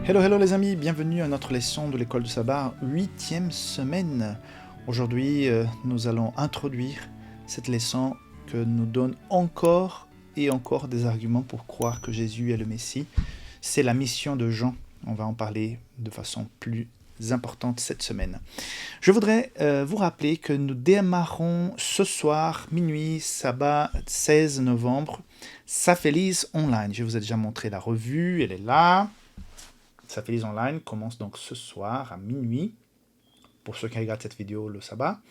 Hello, hello les amis, bienvenue à notre leçon de l'école du sabbat, 8e semaine. Aujourd'hui, nous allons introduire cette leçon que nous donne encore et encore des arguments pour croire que Jésus est le Messie. C'est la mission de Jean. On va en parler de façon plus importante cette semaine. Je voudrais vous rappeler que nous démarrons ce soir, minuit, sabbat 16 novembre, Safeliz Online. Je vous ai déjà montré la revue, elle est là. Safeliz Online commence donc ce soir à minuit, pour ceux qui regardent cette vidéo le sabbat.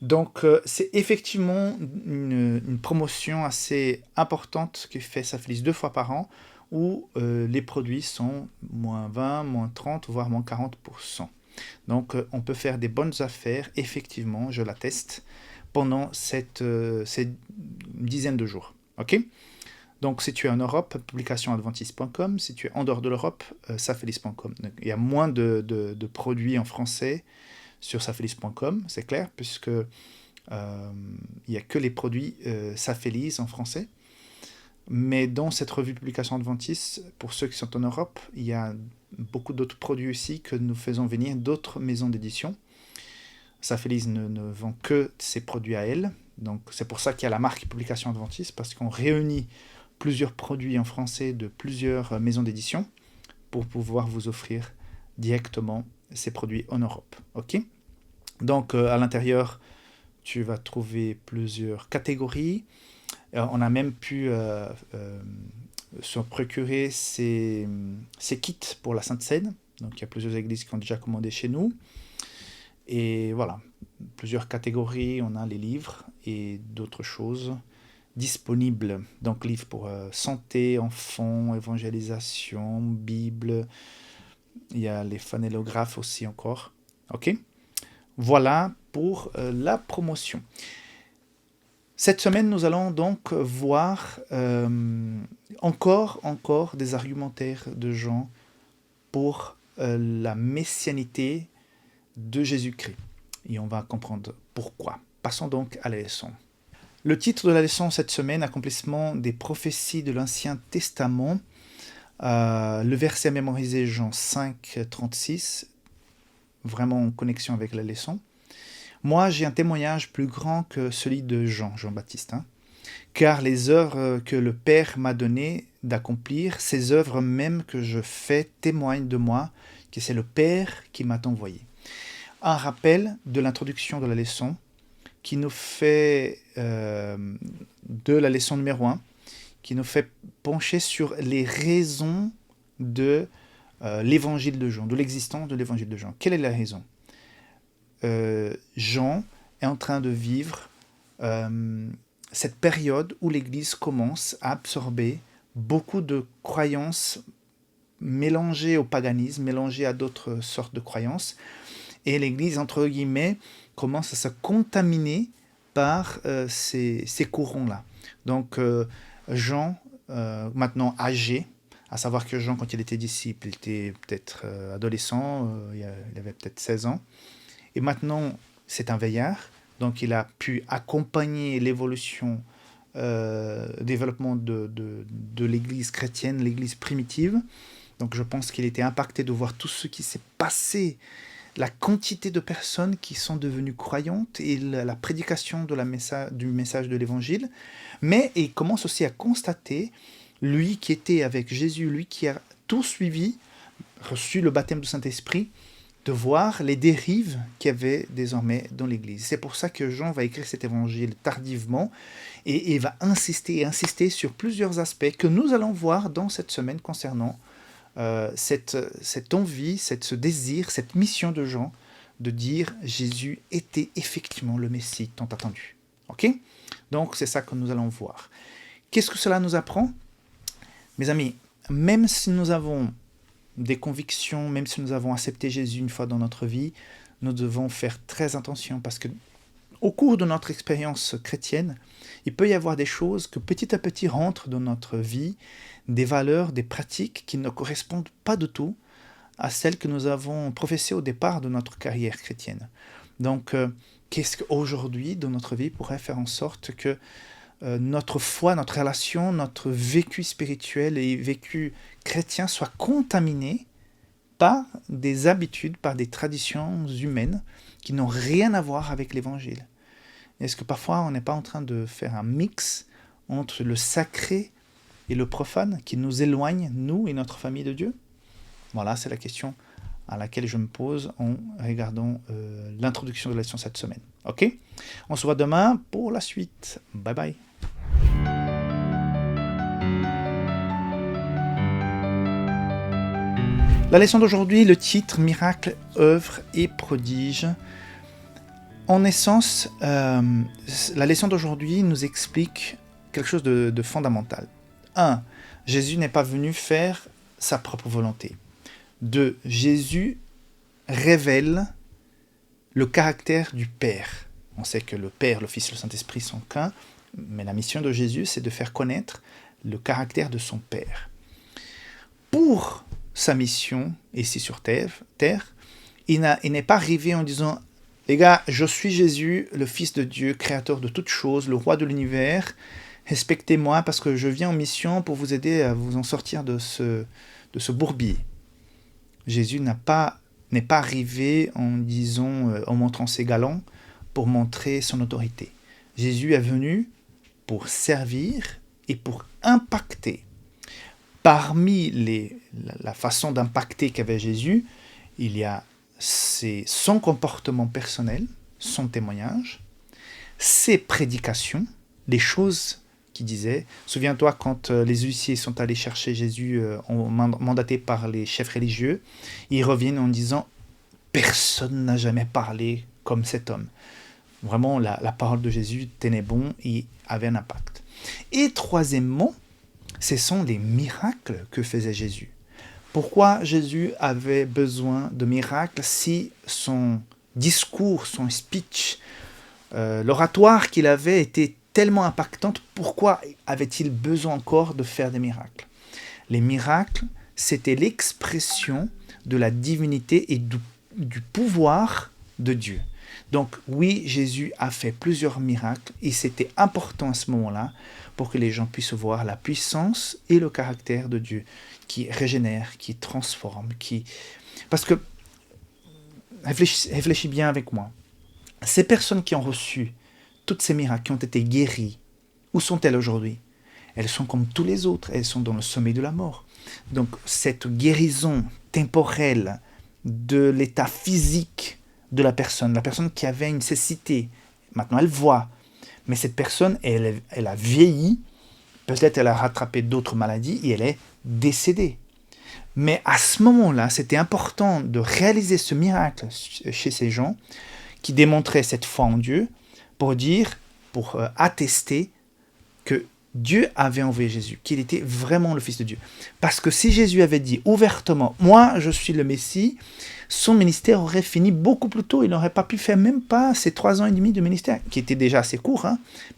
Donc c'est effectivement une promotion assez importante qui fait Safeliz 2 fois par an, où les produits sont moins 20, moins 30, voire moins 40%. Donc on peut faire des bonnes affaires, effectivement, je l'atteste, pendant ces dizaine de jours. Ok ? Donc, si tu es en Europe, publicationadventiste.com. Si tu es en dehors de l'Europe, safeliz.com. Il y a moins de produits en français sur safeliz.com, c'est clair, puisque il n'y a que les produits Safeliz en français. Mais dans cette revue Publication Adventiste, pour ceux qui sont en Europe, il y a beaucoup d'autres produits aussi que nous faisons venir d'autres maisons d'édition. Safeliz ne vend que ses produits à elle. Donc, c'est pour ça qu'il y a la marque Publication Adventiste, parce qu'on réunit plusieurs produits en français de plusieurs maisons d'édition pour pouvoir vous offrir directement ces produits en Europe. Ok ? Donc, à l'intérieur, tu vas trouver plusieurs catégories. On a même pu se procurer ces kits pour la Sainte Seine. Donc, il y a plusieurs églises qui ont déjà commandé chez nous. Et voilà, plusieurs catégories. On a les livres et d'autres choses disponibles. Donc, livres pour santé, enfants, évangélisation, Bible. Il y a les phonélographes aussi encore. Ok ? Voilà pour la promotion. Cette semaine, nous allons donc voir encore des argumentaires de Jean pour la messianité de Jésus-Christ. Et on va comprendre pourquoi. Passons donc à la leçon. Le titre de la leçon cette semaine, accomplissement des prophéties de l'Ancien Testament. Le verset à mémoriser, Jean 5, 36, vraiment en connexion avec la leçon. Moi, j'ai un témoignage plus grand que celui de Jean-Baptiste, car les œuvres que le Père m'a donné d'accomplir, ces œuvres même que je fais témoignent de moi, que c'est le Père qui m'a envoyé. Un rappel de l'introduction de la leçon, qui nous fait, de la leçon numéro 1, qui nous fait pencher sur les raisons de l'évangile de Jean, de l'existence de l'évangile de Jean. Quelle est la raison ? Jean est en train de vivre cette période où l'Église commence à absorber beaucoup de croyances mélangées au paganisme, mélangées à d'autres sortes de croyances, et l'Église, entre guillemets, commence à se contaminer par ces courants-là. Donc Jean, maintenant âgé, à savoir que Jean, quand il était disciple, il était peut-être adolescent, il avait peut-être 16 ans, et maintenant c'est un veillard, donc il a pu accompagner l'évolution, développement de l'Église chrétienne, l'Église primitive. Donc je pense qu'il était impacté de voir tout ce qui s'est passé, la quantité de personnes qui sont devenues croyantes et la prédication du message de l'Évangile. Mais il commence aussi à constater, lui qui était avec Jésus, lui qui a tout suivi, reçu le baptême du Saint-Esprit, de voir les dérives qu'il y avait désormais dans l'Église. C'est pour ça que Jean va écrire cet évangile tardivement et va insister sur plusieurs aspects que nous allons voir dans cette semaine concernant cette envie, ce désir, cette mission de Jean de dire Jésus était effectivement le Messie tant attendu. Ok ? Donc c'est ça que nous allons voir. Qu'est-ce que cela nous apprend ? Mes amis, même si nous avons des convictions, même si nous avons accepté Jésus une fois dans notre vie, nous devons faire très attention parce que au cours de notre expérience chrétienne, il peut y avoir des choses que petit à petit rentrent dans notre vie, des valeurs, des pratiques qui ne correspondent pas du tout à celles que nous avons professées au départ de notre carrière chrétienne. Donc, qu'est-ce qu'aujourd'hui, dans notre vie, pourrait faire en sorte que notre foi, notre relation, notre vécu spirituel et vécu chrétien soit contaminé par des habitudes, par des traditions humaines qui n'ont rien à voir avec l'Évangile. Est-ce que parfois on n'est pas en train de faire un mix entre le sacré et le profane qui nous éloigne, nous et notre famille de Dieu? Voilà, c'est la question à laquelle je me pose en regardant l'introduction de la leçon cette semaine. Ok? On se voit demain pour la suite. Bye bye. La leçon d'aujourd'hui, le titre Miracle, œuvre et prodige. En essence, la leçon d'aujourd'hui nous explique quelque chose de fondamental. 1. Jésus n'est pas venu faire sa propre volonté. 2. Jésus révèle le caractère du Père. On sait que le Père, le Fils et le Saint-Esprit sont qu'un, mais la mission de Jésus, c'est de faire connaître le caractère de son Père. Pour sa mission ici sur terre, il n'est pas arrivé en disant « Les gars, je suis Jésus, le Fils de Dieu, créateur de toutes choses, le roi de l'univers, respectez-moi parce que je viens en mission pour vous aider à vous en sortir de ce bourbier. » Jésus n'est pas arrivé en montrant ses galons pour montrer son autorité. Jésus est venu pour servir et pour impacter. Parmi la façon d'impacter qu'avait Jésus, il y a son comportement personnel, son témoignage, ses prédications, les choses qu'il disait. Souviens-toi quand les huissiers sont allés chercher Jésus, mandatés par les chefs religieux, ils reviennent en disant « Personne n'a jamais parlé comme cet homme ». Vraiment, la parole de Jésus tenait bon et avait un impact. Et troisièmement, ce sont les miracles que faisait Jésus. Pourquoi Jésus avait besoin de miracles si son discours, son speech, l'oratoire qu'il avait était tellement impactante? Pourquoi avait-il besoin encore de faire des miracles? Les miracles, c'était l'expression de la divinité et du pouvoir de Dieu. Donc oui, Jésus a fait plusieurs miracles et c'était important à ce moment-là pour que les gens puissent voir la puissance et le caractère de Dieu qui régénère, qui transforme, Parce que, réfléchis bien avec moi, ces personnes qui ont reçu toutes ces miracles, qui ont été guéries, où sont-elles aujourd'hui? Elles sont comme tous les autres, elles sont dans le sommeil de la mort. Donc cette guérison temporelle de l'état physique de la personne qui avait une cécité, maintenant elle voit, mais cette personne, elle a vieilli, peut-être elle a rattrapé d'autres maladies et elle est décédée. Mais à ce moment-là, c'était important de réaliser ce miracle chez ces gens qui démontraient cette foi en Dieu pour attester que Dieu avait envoyé Jésus, qu'il était vraiment le Fils de Dieu. Parce que si Jésus avait dit ouvertement « Moi, je suis le Messie », son ministère aurait fini beaucoup plus tôt. Il n'aurait pas pu faire même pas ces 3 ans et demi de ministère, qui était déjà assez court,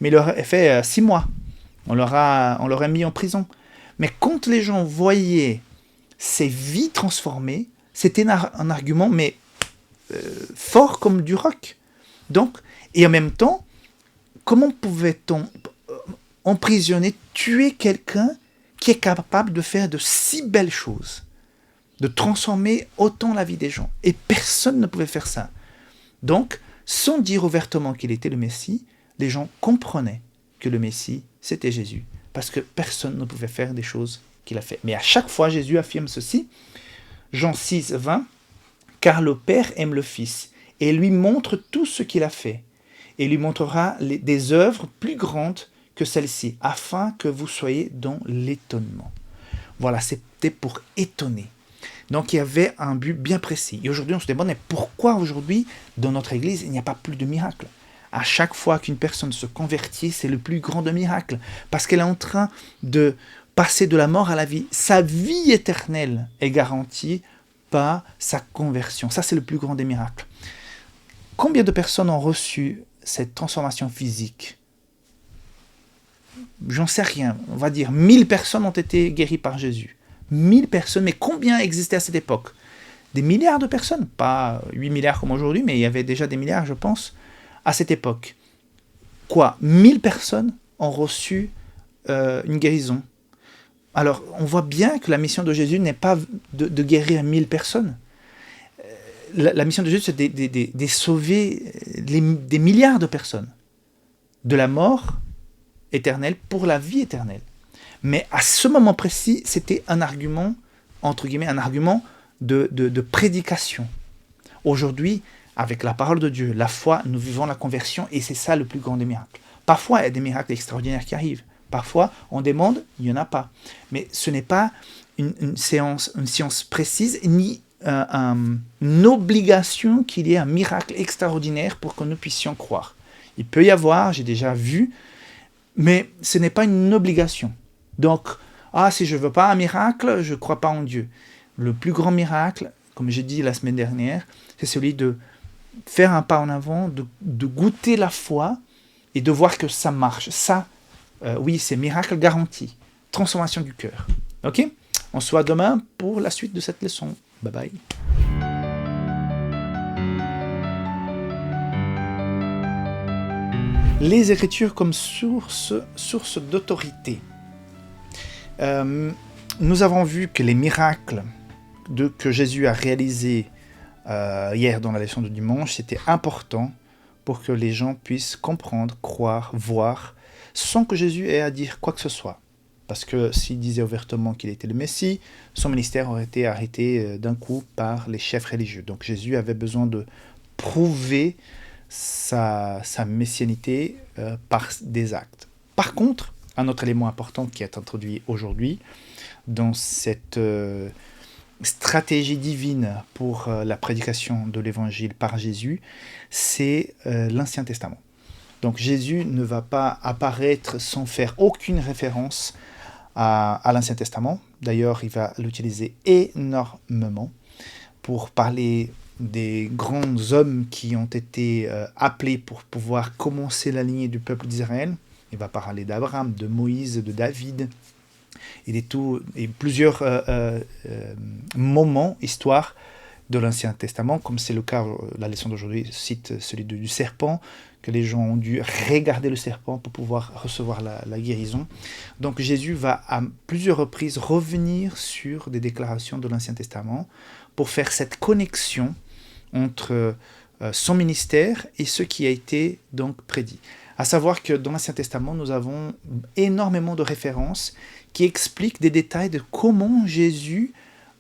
mais il aurait fait 6 mois. On l'aurait mis en prison. Mais quand les gens voyaient ces vies transformées, c'était un argument, mais fort comme du roc. Donc, et en même temps, comment pouvait-on emprisonner, tuer quelqu'un qui est capable de faire de si belles choses, de transformer autant la vie des gens? Et personne ne pouvait faire ça. Donc, sans dire ouvertement qu'il était le Messie, les gens comprenaient que le Messie, c'était Jésus. Parce que personne ne pouvait faire des choses qu'il a fait. Mais à chaque fois, Jésus affirme ceci. Jean 6, 20. « Car le Père aime le Fils, et lui montre tout ce qu'il a fait, et lui montrera des œuvres plus grandes que celles-ci, afin que vous soyez dans l'étonnement. » Voilà, c'était pour étonner. Donc il y avait un but bien précis. Et aujourd'hui, on se demande, mais pourquoi aujourd'hui, dans notre Église, il n'y a pas plus de miracles? À chaque fois qu'une personne se convertit, c'est le plus grand des miracles. Parce qu'elle est en train de passer de la mort à la vie. Sa vie éternelle est garantie par sa conversion. Ça, c'est le plus grand des miracles. Combien de personnes ont reçu cette transformation physique? J'en sais rien. On va dire 1000 personnes ont été guéries par Jésus. 1000 personnes, mais combien existaient à cette époque? Des milliards de personnes, pas 8 milliards comme aujourd'hui, mais il y avait déjà des milliards, je pense, à cette époque. 1000 personnes ont reçu une guérison. Alors, on voit bien que la mission de Jésus n'est pas de guérir 1000 personnes. La mission de Jésus, c'est de sauver des milliards de personnes de la mort éternelle pour la vie éternelle. Mais à ce moment précis, c'était un argument, entre guillemets, un argument de prédication. Aujourd'hui, avec la parole de Dieu, la foi, nous vivons la conversion et c'est ça le plus grand des miracles. Parfois, il y a des miracles extraordinaires qui arrivent. Parfois, on demande, il n'y en a pas. Mais ce n'est pas une science précise, ni une obligation qu'il y ait un miracle extraordinaire pour que nous puissions croire. Il peut y avoir, j'ai déjà vu, mais ce n'est pas une obligation. Donc, si je ne veux pas un miracle, je ne crois pas en Dieu. Le plus grand miracle, comme j'ai dit la semaine dernière, c'est celui de faire un pas en avant, de goûter la foi et de voir que ça marche. Ça, oui, c'est miracle garanti. Transformation du cœur. Ok ? On se voit demain pour la suite de cette leçon. Bye bye. Les Écritures comme source d'autorité. Nous avons vu que les miracles que Jésus a réalisés hier dans la leçon du dimanche, c'était important pour que les gens puissent comprendre, croire, voir, sans que Jésus ait à dire quoi que ce soit. Parce que s'il disait ouvertement qu'il était le Messie, son ministère aurait été arrêté d'un coup par les chefs religieux. Donc Jésus avait besoin de prouver sa messianité par des actes. Par contre, un autre élément important qui est introduit aujourd'hui dans cette stratégie divine pour la prédication de l'évangile par Jésus, c'est l'Ancien Testament. Donc Jésus ne va pas apparaître sans faire aucune référence à l'Ancien Testament. D'ailleurs, il va l'utiliser énormément pour parler des grands hommes qui ont été appelés pour pouvoir commencer la lignée du peuple d'Israël. Il va parler d'Abraham, de Moïse, de David, et plusieurs moments, histoires de l'Ancien Testament, comme c'est le cas, la leçon d'aujourd'hui cite celui du serpent, que les gens ont dû regarder le serpent pour pouvoir recevoir la guérison. Donc Jésus va à plusieurs reprises revenir sur des déclarations de l'Ancien Testament pour faire cette connexion entre son ministère et ce qui a été donc prédit. À savoir que dans l'Ancien Testament, nous avons énormément de références qui expliquent des détails de comment Jésus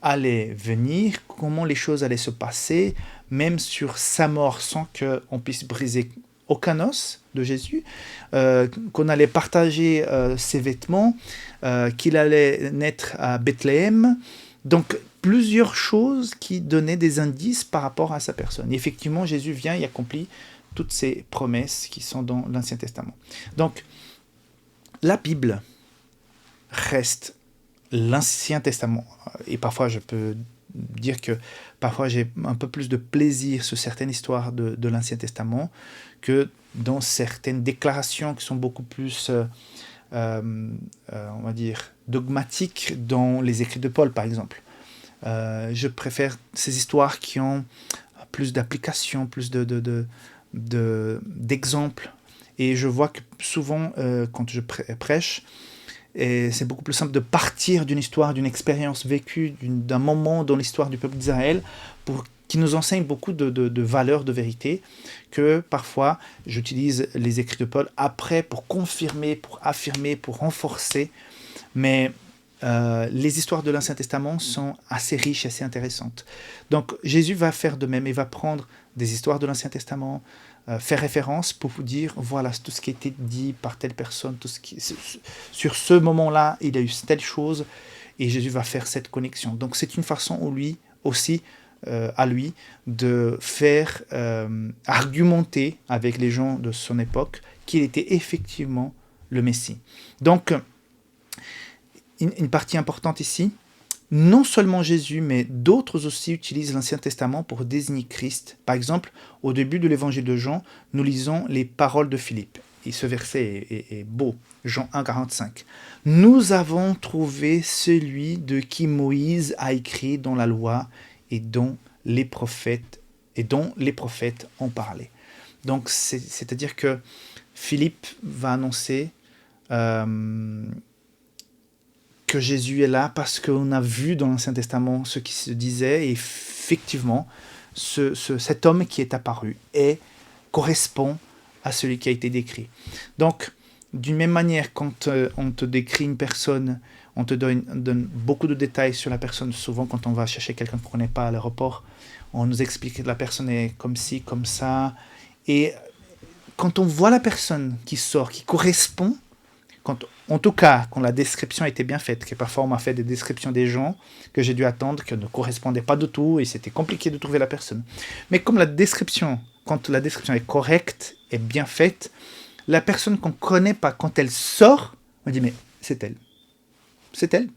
allait venir, comment les choses allaient se passer, même sur sa mort sans qu'on puisse briser aucun os de Jésus, qu'on allait partager ses vêtements, qu'il allait naître à Bethléem. Donc plusieurs choses qui donnaient des indices par rapport à sa personne. Et effectivement, Jésus vient et accomplit toutes ces promesses qui sont dans l'Ancien Testament. Donc la Bible reste l'Ancien Testament. Et parfois, je peux dire que parfois j'ai un peu plus de plaisir sur certaines histoires de l'Ancien Testament que dans certaines déclarations qui sont beaucoup plus, on va dire, dogmatiques dans les écrits de Paul, par exemple. Je préfère ces histoires qui ont plus d'applications, plus d'exemples. Et je vois que souvent, quand je prêche, et c'est beaucoup plus simple de partir d'une histoire, d'une expérience vécue, d'un moment dans l'histoire du peuple d'Israël, qui nous enseigne beaucoup de valeurs, de vérité, que parfois j'utilise les écrits de Paul après pour confirmer, pour affirmer, pour renforcer. Mais les histoires de l'Ancien Testament sont assez riches, assez intéressantes. Donc Jésus va faire de même, il va prendre des histoires de l'Ancien Testament, faire référence pour vous dire, voilà, tout ce qui a été dit par telle personne, sur ce moment-là, il a eu telle chose, et Jésus va faire cette connexion. Donc c'est une façon à lui de faire argumenter avec les gens de son époque qu'il était effectivement le Messie. Donc, une partie importante ici, non seulement Jésus, mais d'autres aussi utilisent l'Ancien Testament pour désigner Christ. Par exemple, au début de l'évangile de Jean, nous lisons les paroles de Philippe. Et ce verset est beau, Jean 1, 45. « Nous avons trouvé celui de qui Moïse a écrit dans la loi et dont les prophètes ont parlé. » Donc, c'est-à-dire que Philippe va annoncer que Jésus est là parce qu'on a vu dans l'Ancien Testament ce qui se disait, et effectivement, cet homme qui est apparu correspond à celui qui a été décrit. Donc, d'une même manière, quand on te décrit une personne, on te donne beaucoup de détails sur la personne. Souvent, quand on va chercher quelqu'un qu'on ne connaît pas à l'aéroport, on nous explique que la personne est comme ci, comme ça. Et quand on voit la personne qui sort, qui correspond, en tout cas, quand la description a été bien faite, que parfois on m'a fait des descriptions des gens que j'ai dû attendre, qui ne correspondaient pas du tout, et c'était compliqué de trouver la personne. Mais comme quand la description est correcte et bien faite, la personne qu'on ne connaît pas, quand elle sort, on dit mais c'est elle. C'est elle.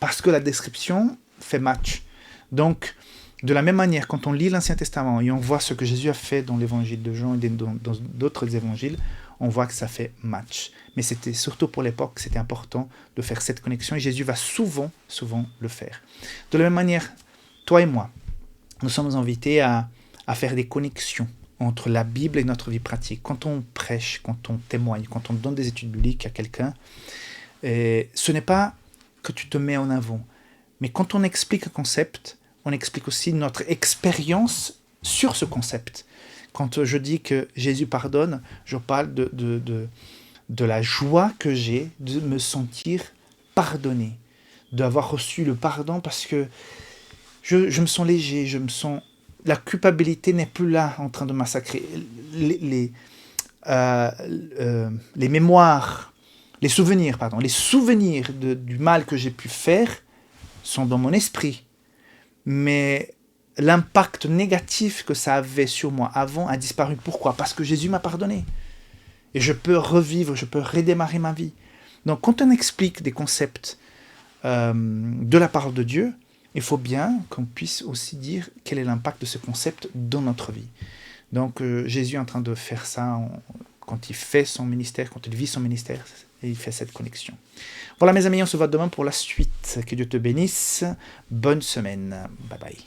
Parce que la description fait match. Donc, de la même manière, quand on lit l'Ancien Testament et on voit ce que Jésus a fait dans l'évangile de Jean et dans d'autres évangiles, on voit que ça fait match. Mais c'était surtout pour l'époque, c'était important de faire cette connexion et Jésus va souvent le faire. De la même manière, toi et moi, nous sommes invités à faire des connexions entre la Bible et notre vie pratique. Quand on prêche, quand on témoigne, quand on donne des études bibliques à quelqu'un, ce n'est pas que tu te mets en avant, mais quand on explique un concept, on explique aussi notre expérience sur ce concept. Quand je dis que Jésus pardonne, je parle de la joie que j'ai de me sentir pardonné, d'avoir reçu le pardon parce que je me sens léger, la culpabilité n'est plus là en train de massacrer. Les mémoires, les souvenirs du mal que j'ai pu faire sont dans mon esprit. Mais l'impact négatif que ça avait sur moi avant a disparu. Pourquoi ? Parce que Jésus m'a pardonné. Et je peux revivre, je peux redémarrer ma vie. Donc quand on explique des concepts de la parole de Dieu, il faut bien qu'on puisse aussi dire quel est l'impact de ce concept dans notre vie. Donc Jésus est en train de faire ça quand il fait son ministère, quand il vit son ministère, et il fait cette connexion. Voilà mes amis, on se voit demain pour la suite. Que Dieu te bénisse. Bonne semaine. Bye bye.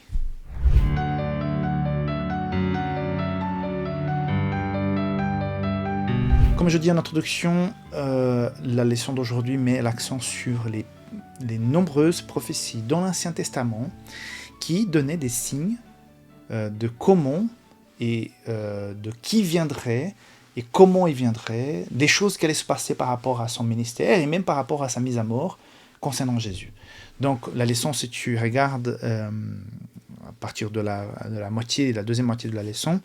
Comme je dis en introduction, la leçon d'aujourd'hui met l'accent sur les nombreuses prophéties dans l'Ancien Testament qui donnaient des signes de comment et de qui viendrait et comment il viendrait, des choses qui allaient se passer par rapport à son ministère et même par rapport à sa mise à mort concernant Jésus. Donc la leçon, si tu regardes à partir de la deuxième moitié de la leçon,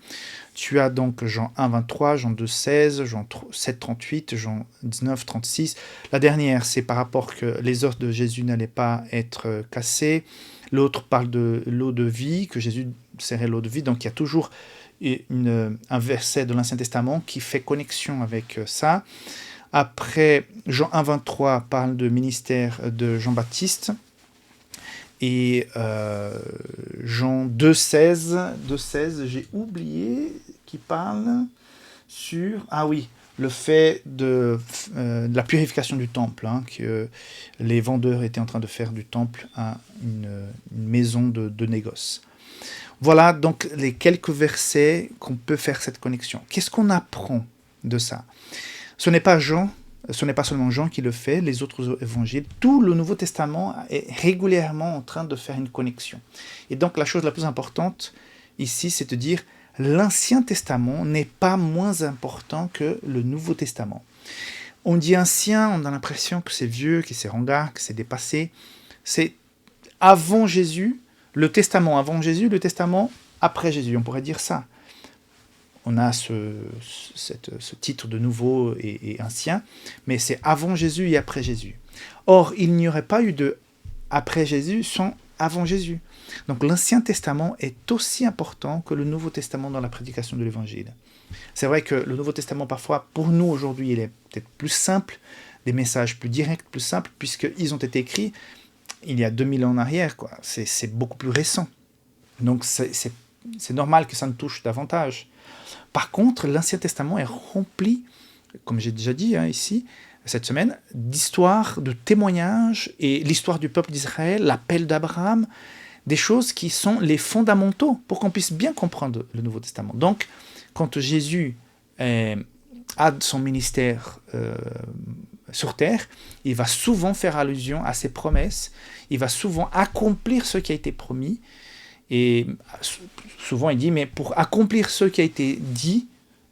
tu as donc Jean 1, 23, Jean 2, 16, Jean 7, 38, Jean 19, 36. La dernière, c'est par rapport que les os de Jésus n'allaient pas être cassés. L'autre parle de l'eau de vie, que Jésus serait l'eau de vie. Donc il y a toujours un verset de l'Ancien Testament qui fait connexion avec ça. Après, Jean 1, 23 parle de ministère de Jean-Baptiste. Et Jean 2, 16, j'ai oublié, qui parle sur... Ah oui, le fait de la purification du temple, que les vendeurs étaient en train de faire du temple une maison de négoce. Voilà donc les quelques versets qu'on peut faire cette connexion. Qu'est-ce qu'on apprend de ça ? Ce n'est pas seulement Jean qui le fait, les autres évangiles, tout le Nouveau Testament est régulièrement en train de faire une connexion. Et donc la chose la plus importante ici, c'est de dire l'Ancien Testament n'est pas moins important que le Nouveau Testament. On dit ancien, on a l'impression que c'est vieux, que c'est ringard, que c'est dépassé. C'est avant Jésus, le Testament avant Jésus, le Testament après Jésus, on pourrait dire ça. On a ce titre de nouveau et ancien, mais c'est avant Jésus et après Jésus. Or, il n'y aurait pas eu de après Jésus sans avant Jésus. Donc l'Ancien Testament est aussi important que le Nouveau Testament dans la prédication de l'Évangile. C'est vrai que le Nouveau Testament, parfois, pour nous aujourd'hui, il est peut-être plus simple, des messages plus directs, plus simples, puisqu'ils ont été écrits il y a 2000 ans en arrière, quoi. C'est beaucoup plus récent. Donc c'est normal que ça nous touche davantage. Par contre, l'Ancien Testament est rempli, comme j'ai déjà dit ici, cette semaine, d'histoires, de témoignages, et l'histoire du peuple d'Israël, l'appel d'Abraham, des choses qui sont les fondamentaux pour qu'on puisse bien comprendre le Nouveau Testament. Donc, quand Jésus a son ministère sur terre, il va souvent faire allusion à ses promesses, il va souvent accomplir ce qui a été promis, et souvent il dit, mais pour accomplir ce qui a été dit,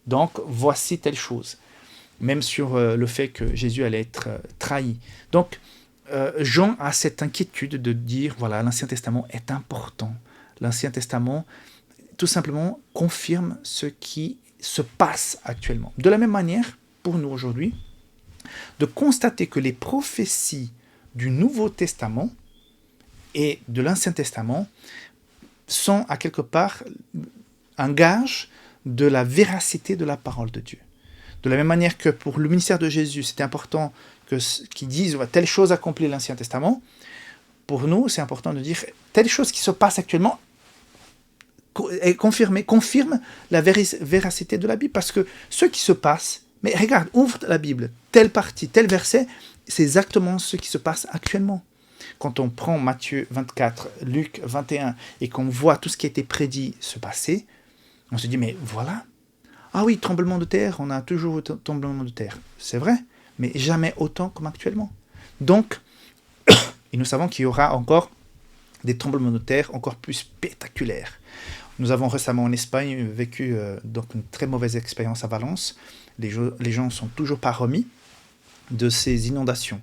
donc voici telle chose. Même sur le fait que Jésus allait être trahi. Donc, Jean a cette inquiétude de dire, voilà, l'Ancien Testament est important. L'Ancien Testament, tout simplement, confirme ce qui se passe actuellement. De la même manière, pour nous aujourd'hui, de constater que les prophéties du Nouveau Testament et de l'Ancien Testament sont à quelque part un gage de la véracité de la parole de Dieu. De la même manière que pour le ministère de Jésus, c'était important qu'ils disent telle chose accomplie l'Ancien Testament, pour nous, c'est important de dire telle chose qui se passe actuellement confirme la véracité de la Bible. Parce que ce qui se passe, mais regarde, ouvre la Bible, telle partie, tel verset, c'est exactement ce qui se passe actuellement. Quand on prend Matthieu 24, Luc 21, et qu'on voit tout ce qui a été prédit se passer, on se dit, mais voilà. Ah oui, tremblement de terre, on a toujours eu tremblement de terre. C'est vrai, mais jamais autant comme actuellement. Donc, et nous savons qu'il y aura encore des tremblements de terre encore plus spectaculaires. Nous avons récemment en Espagne vécu donc une très mauvaise expérience à Valence. Les gens ne sont toujours pas remis de ces inondations.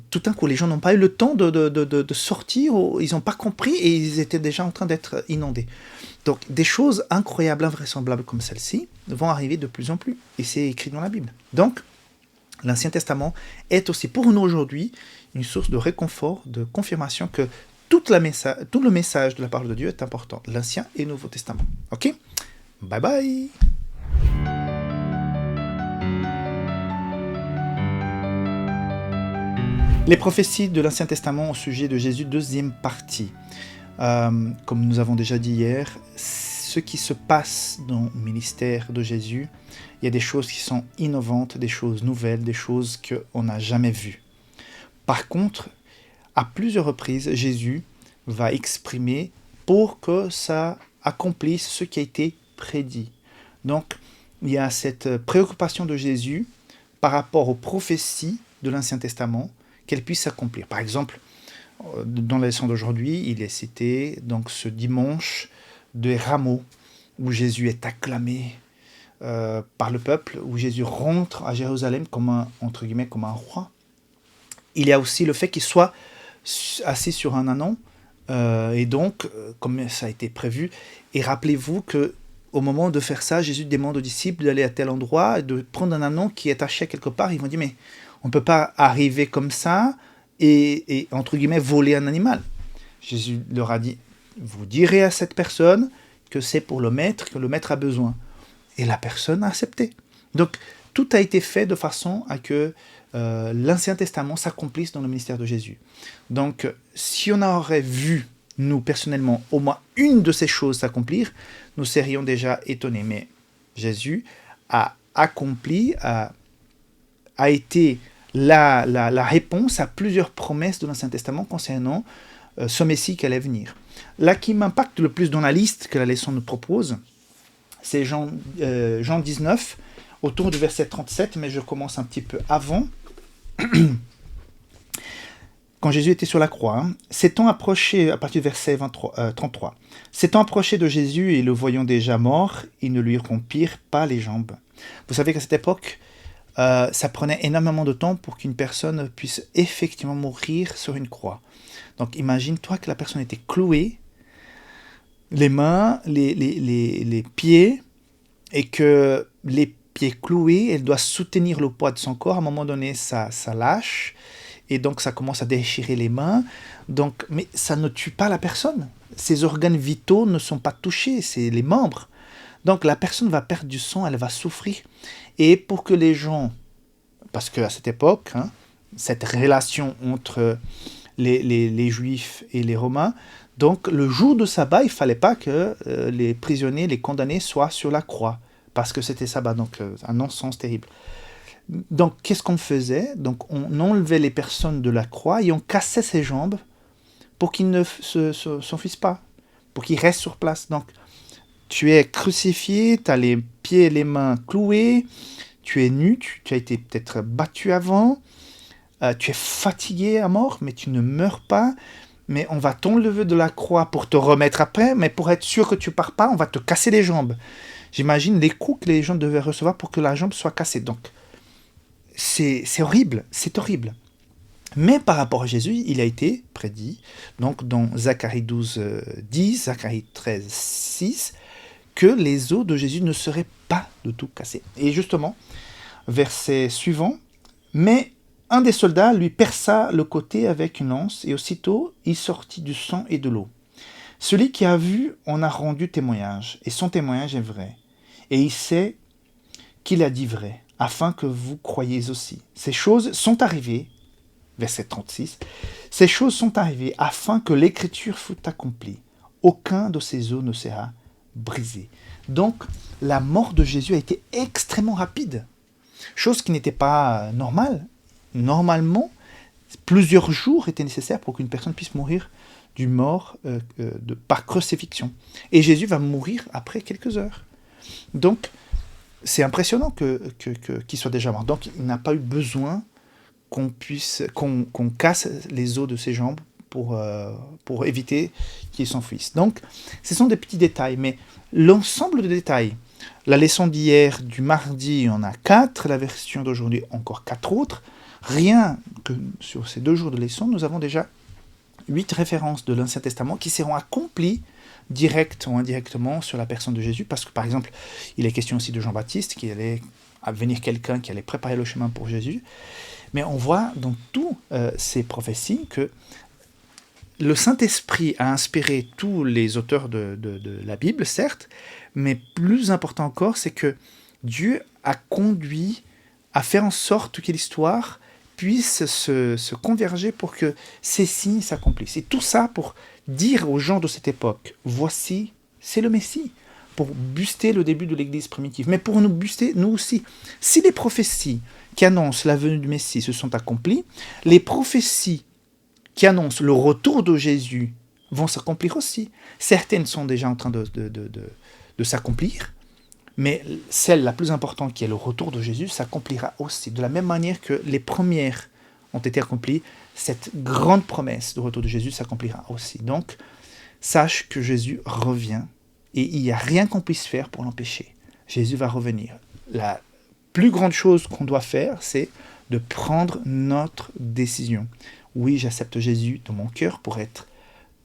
Tout d'un coup, les gens n'ont pas eu le temps de sortir, ils n'ont pas compris et ils étaient déjà en train d'être inondés. Donc, des choses incroyables, invraisemblables comme celle-ci vont arriver de plus en plus. Et c'est écrit dans la Bible. Donc, l'Ancien Testament est aussi pour nous aujourd'hui une source de réconfort, de confirmation que tout le message de la parole de Dieu est important. L'Ancien et le Nouveau Testament. Ok ? Bye bye. Les prophéties de l'Ancien Testament au sujet de Jésus, deuxième partie. Comme nous avons déjà dit hier, ce qui se passe dans le ministère de Jésus, il y a des choses qui sont innovantes, des choses nouvelles, des choses qu'on n'a jamais vues. Par contre, à plusieurs reprises, Jésus va exprimer pour que ça accomplisse ce qui a été prédit. Donc, il y a cette préoccupation de Jésus par rapport aux prophéties de l'Ancien Testament, qu'elles puissent s'accomplir. Par exemple, dans la leçon d'aujourd'hui, il est cité donc ce dimanche de Rameaux, où Jésus est acclamé par le peuple, où Jésus rentre à Jérusalem comme un roi. Il y a aussi le fait qu'il soit assis sur un ânon, et donc, comme ça a été prévu, et rappelez-vous que au moment de faire ça, Jésus demande aux disciples d'aller à tel endroit et de prendre un ânon qui est attaché quelque part. Ils vont dire, mais on ne peut pas arriver comme ça et entre guillemets, voler un animal. Jésus leur a dit, vous direz à cette personne que c'est pour le maître, que le maître a besoin. Et la personne a accepté. Donc, tout a été fait de façon à que l'Ancien Testament s'accomplisse dans le ministère de Jésus. Donc, si on aurait vu, nous, personnellement, au moins une de ces choses s'accomplir, nous serions déjà étonnés. Mais Jésus a accompli, a été la réponse à plusieurs promesses de l'Ancien Testament concernant ce Messie qui allait venir. Là, qui m'impacte le plus dans la liste que la leçon nous propose, c'est Jean 19, autour du verset 37, mais je commence un petit peu avant. Quand Jésus était sur la croix, s'étant approché, à partir du verset 33, s'étant approché de Jésus et le voyant déjà mort, ils ne lui rompirent pas les jambes. Vous savez qu'à cette époque, ça prenait énormément de temps pour qu'une personne puisse effectivement mourir sur une croix. Donc imagine-toi que la personne était clouée, les mains, les pieds, et que les pieds cloués, elle doit soutenir le poids de son corps. À un moment donné, ça lâche, et donc ça commence à déchirer les mains. Donc, mais ça ne tue pas la personne. Ses organes vitaux ne sont pas touchés, c'est les membres. Donc la personne va perdre du sang, elle va souffrir. Et pour que les gens, parce qu'à cette époque, cette relation entre les Juifs et les Romains, donc le jour de sabbat, il ne fallait pas que les prisonniers, les condamnés soient sur la croix, parce que c'était sabbat, donc un non-sens terrible. Donc qu'est-ce qu'on faisait ? Donc on enlevait les personnes de la croix et on cassait ses jambes pour qu'ils ne s'enfuient pas, pour qu'ils restent sur place. Donc tu es crucifié, tu as les pieds et les mains cloués, tu es nu, tu as été peut-être battu avant, tu es fatigué à mort, mais tu ne meurs pas, mais on va t'enlever de la croix pour te remettre après, mais pour être sûr que tu pars pas, on va te casser les jambes. J'imagine les coups que les gens devaient recevoir pour que la jambe soit cassée. Donc, c'est horrible, c'est horrible. Mais par rapport à Jésus, il a été prédit, donc dans Zacharie 12, 10, Zacharie 13, 6, que les os de Jésus ne seraient pas de tout cassés. Et justement, verset suivant, mais un des soldats lui perça le côté avec une lance, et aussitôt il sortit du sang et de l'eau. Celui qui a vu en a rendu témoignage, et son témoignage est vrai. Et il sait qu'il a dit vrai, afin que vous croyiez aussi. Ces choses sont arrivées, verset 36, ces choses sont arrivées afin que l'écriture fût accomplie. Aucun de ces os ne sera brisé. Donc, la mort de Jésus a été extrêmement rapide. Chose qui n'était pas normale. Normalement, plusieurs jours étaient nécessaires pour qu'une personne puisse mourir d'une mort par crucifixion. Et Jésus va mourir après quelques heures. Donc, c'est impressionnant qu'il soit déjà mort. Donc, il n'a pas eu besoin qu'on casse les os de ses jambes pour éviter qu'il s'enfuisse. Donc, ce sont des petits détails, mais l'ensemble de détails, la leçon d'hier, du mardi, il y en a 4, la version d'aujourd'hui, encore 4 autres. Rien que sur ces 2 jours de leçon, nous avons déjà 8 références de l'Ancien Testament qui seront accomplies direct ou indirectement sur la personne de Jésus, parce que par exemple, il est question aussi de Jean-Baptiste, qui allait venir quelqu'un qui allait préparer le chemin pour Jésus. Mais on voit dans toutes ces prophéties que le Saint-Esprit a inspiré tous les auteurs de la Bible, certes, mais plus important encore, c'est que Dieu a conduit à faire en sorte que l'histoire puisse se converger pour que ces signes s'accomplissent. Et tout ça pour dire aux gens de cette époque, voici, c'est le Messie, pour booster le début de l'Église primitive, mais pour nous booster, nous aussi. Si les prophéties qui annoncent la venue du Messie se sont accomplies, les prophéties qui annoncent le retour de Jésus vont s'accomplir aussi. Certaines sont déjà en train de s'accomplir, mais celle la plus importante, qui est le retour de Jésus, s'accomplira aussi. De la même manière que les premières ont été accomplies, cette grande promesse de retour de Jésus s'accomplira aussi. Donc, sache que Jésus revient et il n'y a rien qu'on puisse faire pour l'empêcher. Jésus va revenir. La plus grande chose qu'on doit faire, c'est de prendre notre décision. Oui, j'accepte Jésus dans mon cœur pour être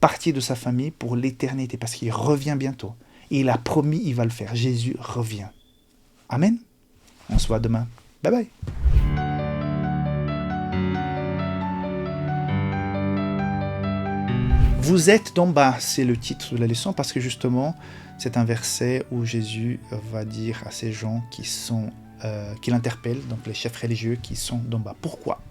partie de sa famille pour l'éternité, parce qu'il revient bientôt. Et il a promis, il va le faire. Jésus revient. Amen. On se voit demain. Bye bye. Vous êtes d'en bas, c'est le titre de la leçon, parce que justement, c'est un verset où Jésus va dire à ces gens qui l'interpellent, donc les chefs religieux qui sont d'en bas. Pourquoi ?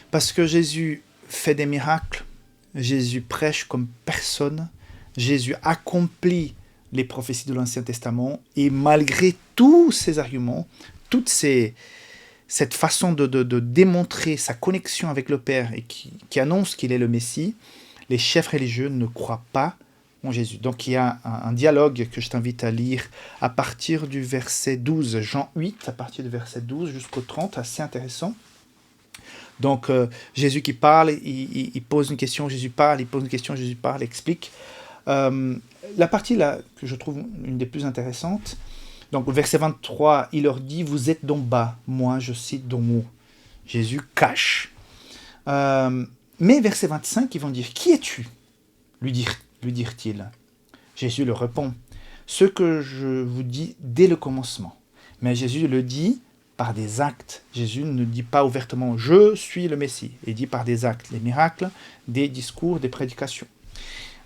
Parce que Jésus fait des miracles, Jésus prêche comme personne, Jésus accomplit les prophéties de l'Ancien Testament, et malgré tous ces arguments, cette façon de démontrer sa connexion avec le Père et qui annonce qu'il est le Messie, les chefs religieux ne croient pas en Jésus. Donc il y a un dialogue que je t'invite à lire à partir du verset 12, Jean 8, à partir du verset 12 jusqu'au 30, assez intéressant. Donc Jésus qui parle, il pose une question, Jésus parle, il pose une question, Jésus parle, explique. La partie là que je trouve une des plus intéressantes, donc au verset 23, il leur dit « Vous êtes d'en bas, moi je suis d'en haut ». Jésus cache. Mais verset 25, ils vont dire « Qui es-tu » lui dirent-ils. Jésus leur répond « Ce que je vous dis dès le commencement ». Mais Jésus le dit par des actes. Jésus ne dit pas ouvertement « Je suis le Messie ». Il dit par des actes, les miracles, des discours, des prédications.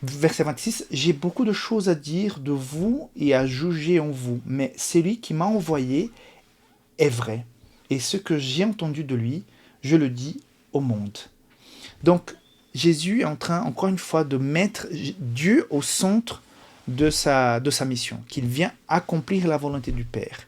Verset 26, « J'ai beaucoup de choses à dire de vous et à juger en vous, mais celui qui m'a envoyé est vrai. Et ce que j'ai entendu de lui, je le dis au monde. » Donc, Jésus est en train, encore une fois, de mettre Dieu au centre de sa mission, qu'il vient accomplir la volonté du Père.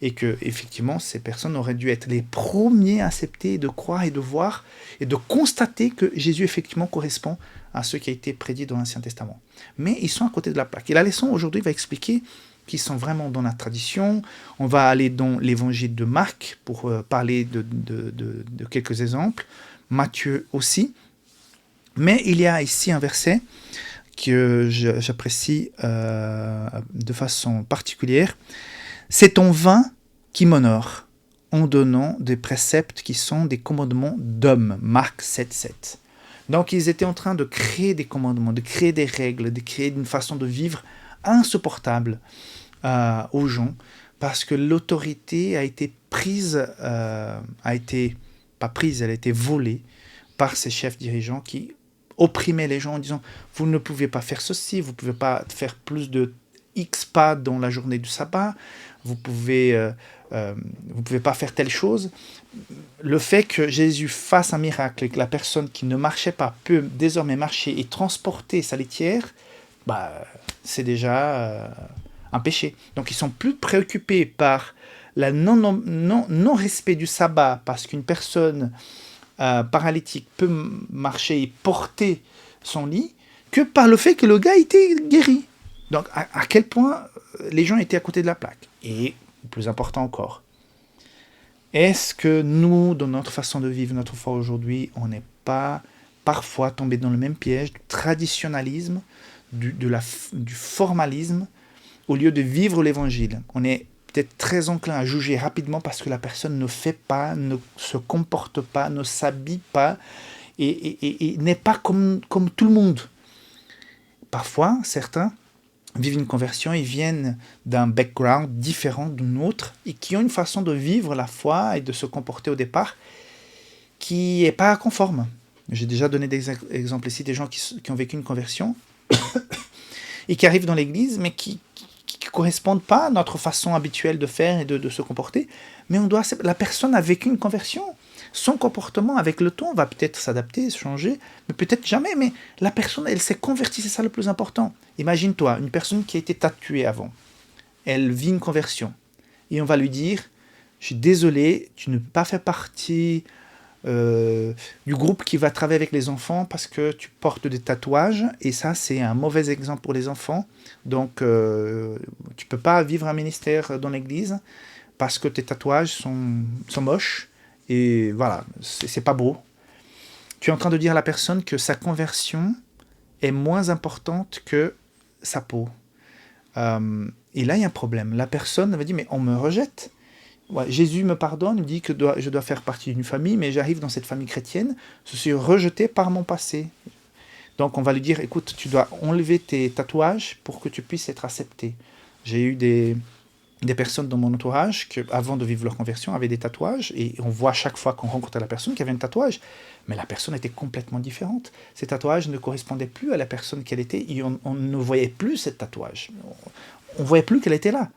Et que, effectivement, ces personnes auraient dû être les premiers à accepter, de croire et de voir, et de constater que Jésus, effectivement, correspond à ce qui a été prédit dans l'Ancien Testament. Mais ils sont à côté de la plaque. Et la leçon, aujourd'hui, va expliquer qui sont vraiment dans la tradition. On va aller dans l'évangile de Marc pour parler de quelques exemples. Matthieu aussi. Mais il y a ici un verset que j'apprécie de façon particulière. C'est ton vin qui m'honore, en donnant des préceptes qui sont des commandements d'hommes. Marc 7,7. Donc ils étaient en train de créer des commandements, de créer des règles, de créer une façon de vivre insupportable aux gens, parce que l'autorité a été elle a été volée par ces chefs dirigeants qui opprimaient les gens en disant « Vous ne pouvez pas faire ceci, vous ne pouvez pas faire plus de X pas dans la journée du sabbat, vous pouvez pas faire telle chose. » Le fait que Jésus fasse un miracle et que la personne qui ne marchait pas peut désormais marcher et transporter sa litière, c'est déjà un péché. Donc ils sont plus préoccupés par le non-respect du sabbat parce qu'une personne paralytique peut marcher et porter son lit que par le fait que le gars était guéri. Donc à quel point les gens étaient à côté de la plaque. Et plus important encore, est-ce que nous, dans notre façon de vivre notre foi aujourd'hui, on n'est pas parfois tombé dans le même piège du traditionnalisme, du formalisme, au lieu de vivre l'évangile? On est peut-être très enclin à juger rapidement parce que la personne ne fait pas, ne se comporte pas, ne s'habille pas et n'est pas comme tout le monde. Parfois, certains vivent une conversion, ils viennent d'un background différent du nôtre et qui ont une façon de vivre la foi et de se comporter au départ qui n'est pas conforme. J'ai déjà donné des exemples ici, des gens qui ont vécu une conversion et qui arrivent dans l'église, mais qui ne correspondent pas à notre façon habituelle de faire et de se comporter. Mais la personne a vécu une conversion. Son comportement avec le temps va peut-être s'adapter, changer, mais peut-être jamais. Mais la personne, elle s'est convertie, c'est ça le plus important. Imagine-toi, une personne qui a été tatouée avant, elle vit une conversion. Et on va lui dire, je suis désolé, tu ne peux pas faire partie du groupe qui va travailler avec les enfants parce que tu portes des tatouages. Et ça, c'est un mauvais exemple pour les enfants. Donc, tu ne peux pas vivre un ministère dans l'église parce que tes tatouages sont moches. Et voilà, c'est pas beau. Tu es en train de dire à la personne que sa conversion est moins importante que sa peau. Et là, il y a un problème. La personne va dire, mais on me rejette. Ouais, Jésus me pardonne, il me dit que je dois faire partie d'une famille, mais j'arrive dans cette famille chrétienne, je suis rejeté par mon passé. Donc on va lui dire, écoute, tu dois enlever tes tatouages pour que tu puisses être accepté. J'ai eu des personnes dans mon entourage qui, avant de vivre leur conversion, avaient des tatouages, et on voit chaque fois qu'on rencontre la personne qui avait un tatouage, mais la personne était complètement différente. Ces tatouages ne correspondaient plus à la personne qu'elle était, et on ne voyait plus ce tatouage. On ne voyait plus qu'elle était là.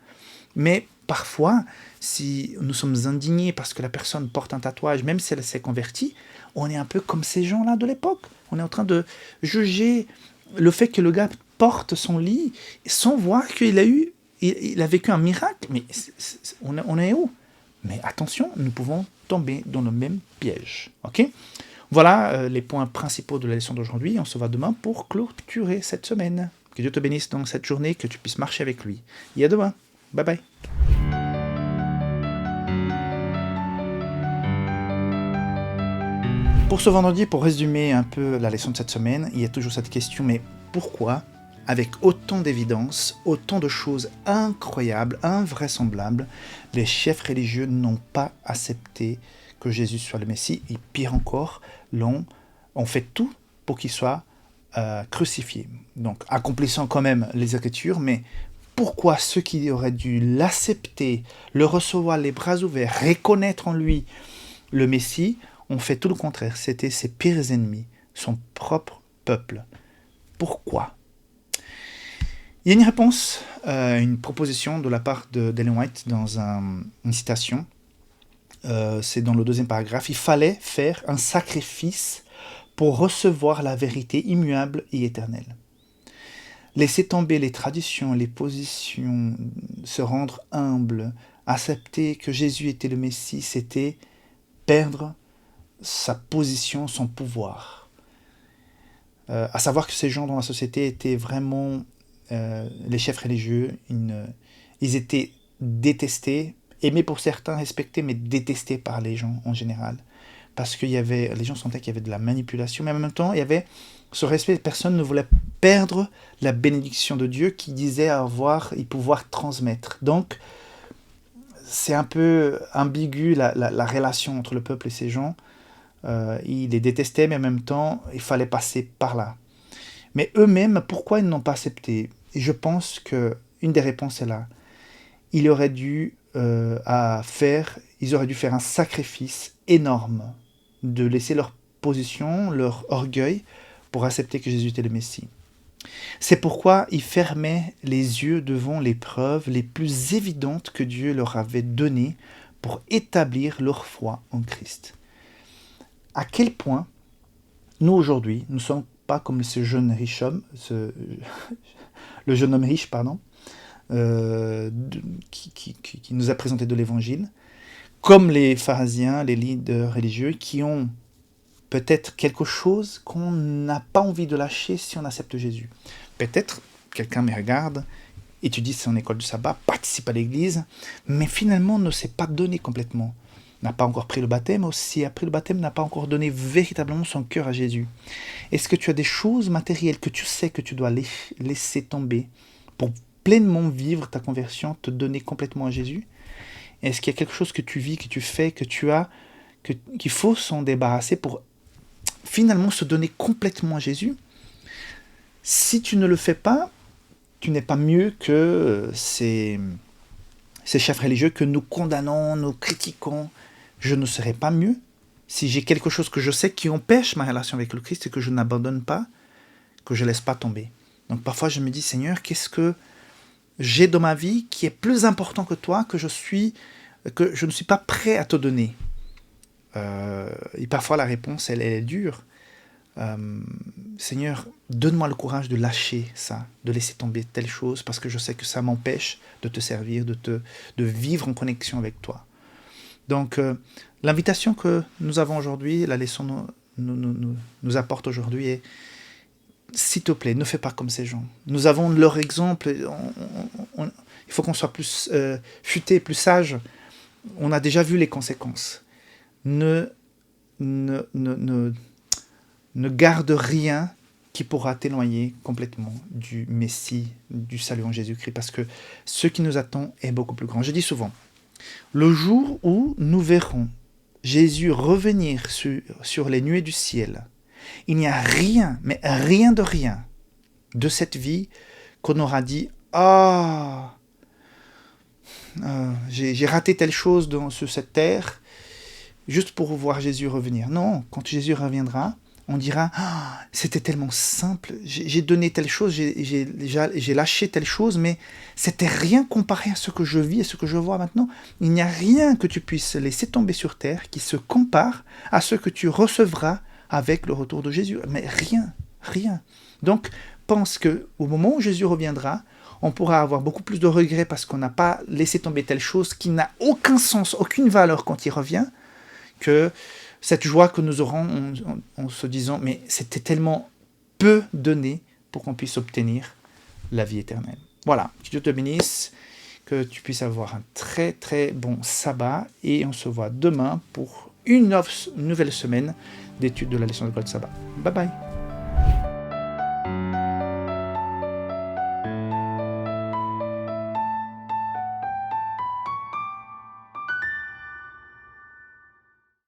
Mais parfois, si nous sommes indignés parce que la personne porte un tatouage, même si elle s'est convertie, on est un peu comme ces gens-là de l'époque. On est en train de juger le fait que le gars porte son lit sans voir qu'il a vécu un miracle. Mais on est où? Mais attention, nous pouvons tomber dans le même piège. Ok? Voilà les points principaux de la leçon d'aujourd'hui. On se voit demain pour clôturer cette semaine. Que Dieu te bénisse dans cette journée, que tu puisses marcher avec lui. Et à demain. Bye bye. Pour ce vendredi, pour résumer un peu la leçon de cette semaine, il y a toujours cette question, mais pourquoi, avec autant d'évidence, autant de choses incroyables, invraisemblables, les chefs religieux n'ont pas accepté que Jésus soit le Messie, et pire encore, ont fait tout pour qu'il soit crucifié. Donc, accomplissant quand même les Écritures, mais pourquoi ceux qui auraient dû l'accepter, le recevoir les bras ouverts, reconnaître en lui le Messie, ont fait tout le contraire. C'était ses pires ennemis, son propre peuple. Pourquoi? Il y a une réponse, une proposition de la part d'Ellen White dans une citation. C'est dans le deuxième paragraphe. Il fallait faire un sacrifice pour recevoir la vérité immuable et éternelle. Laisser tomber les traditions, les positions, se rendre humble, accepter que Jésus était le Messie, c'était perdre sa position, son pouvoir. À savoir que ces gens dans la société étaient vraiment les chefs religieux, Ils étaient détestés, aimés pour certains, respectés, mais détestés par les gens en général. Parce que les gens sentaient qu'il y avait de la manipulation, mais en même temps, il y avait ce respect. Personne ne voulait perdre la bénédiction de Dieu qui disait avoir et pouvoir transmettre. Donc, c'est un peu ambigu la relation entre le peuple et ces gens. Ils les détestaient, mais en même temps, il fallait passer par là. Mais eux-mêmes, pourquoi ils n'ont pas accepté? Et je pense qu'une des réponses est là. Ils auraient dû faire un sacrifice énorme de laisser leur position, leur orgueil, pour accepter que Jésus était le Messie. C'est pourquoi ils fermaient les yeux devant les preuves les plus évidentes que Dieu leur avait données pour établir leur foi en Christ. À quel point, nous aujourd'hui, nous ne sommes pas comme ce jeune riche homme, le jeune homme riche, pardon, qui nous a présenté de l'évangile, comme les pharisiens, les leaders religieux, qui ont peut-être quelque chose qu'on n'a pas envie de lâcher si on accepte Jésus. Peut-être quelqu'un me regarde, étudie son école du sabbat, participe à l'église, mais finalement ne s'est pas donné complètement. N'a pas encore pris le baptême, aussi a pris le baptême, n'a pas encore donné véritablement son cœur à Jésus. Est-ce que tu as des choses matérielles que tu sais que tu dois laisser tomber pour pleinement vivre ta conversion, te donner complètement à Jésus? Est-ce qu'il y a quelque chose que tu vis, que tu fais, que tu as, qu'il faut s'en débarrasser pour finalement se donner complètement à Jésus? Si tu ne le fais pas, tu n'es pas mieux que ces chefs religieux que nous condamnons, nous critiquons. Je ne serai pas mieux si j'ai quelque chose que je sais qui empêche ma relation avec le Christ et que je n'abandonne pas, que je ne laisse pas tomber. Donc parfois je me dis, Seigneur, qu'est-ce que j'ai dans ma vie qui est plus important que toi, que je ne suis pas prêt à te donner? Et parfois la réponse, elle est dure. Seigneur, donne-moi le courage de lâcher ça, de laisser tomber telle chose, parce que je sais que ça m'empêche de te servir, de vivre en connexion avec toi. Donc, l'invitation que nous avons aujourd'hui, la leçon nous apporte aujourd'hui est, s'il te plaît, ne fais pas comme ces gens. Nous avons leur exemple, il faut qu'on soit plus futé, plus sage. On a déjà vu les conséquences. Ne garde rien qui pourra t'éloigner complètement du Messie, du salut en Jésus-Christ, parce que ce qui nous attend est beaucoup plus grand. Je dis souvent, le jour où nous verrons Jésus revenir sur les nuées du ciel, il n'y a rien, mais rien de cette vie qu'on aura dit « Ah, j'ai raté telle chose sur cette terre », juste pour voir Jésus revenir. Non, quand Jésus reviendra, on dira ah, c'était tellement simple, j'ai donné telle chose, j'ai lâché telle chose, mais c'était rien comparé à ce que je vis et ce que je vois maintenant. Il n'y a rien que tu puisses laisser tomber sur terre qui se compare à ce que tu recevras avec le retour de Jésus. Mais rien. Donc, pense qu'au moment où Jésus reviendra, on pourra avoir beaucoup plus de regrets parce qu'on n'a pas laissé tomber telle chose qui n'a aucun sens, aucune valeur quand il revient, que cette joie que nous aurons en se disant « mais c'était tellement peu donné pour qu'on puisse obtenir la vie éternelle ». Voilà, que Dieu te bénisse, que tu puisses avoir un très très bon sabbat et on se voit demain pour une nouvelle semaine d'études de la leçon de l'école de sabbat. Bye bye.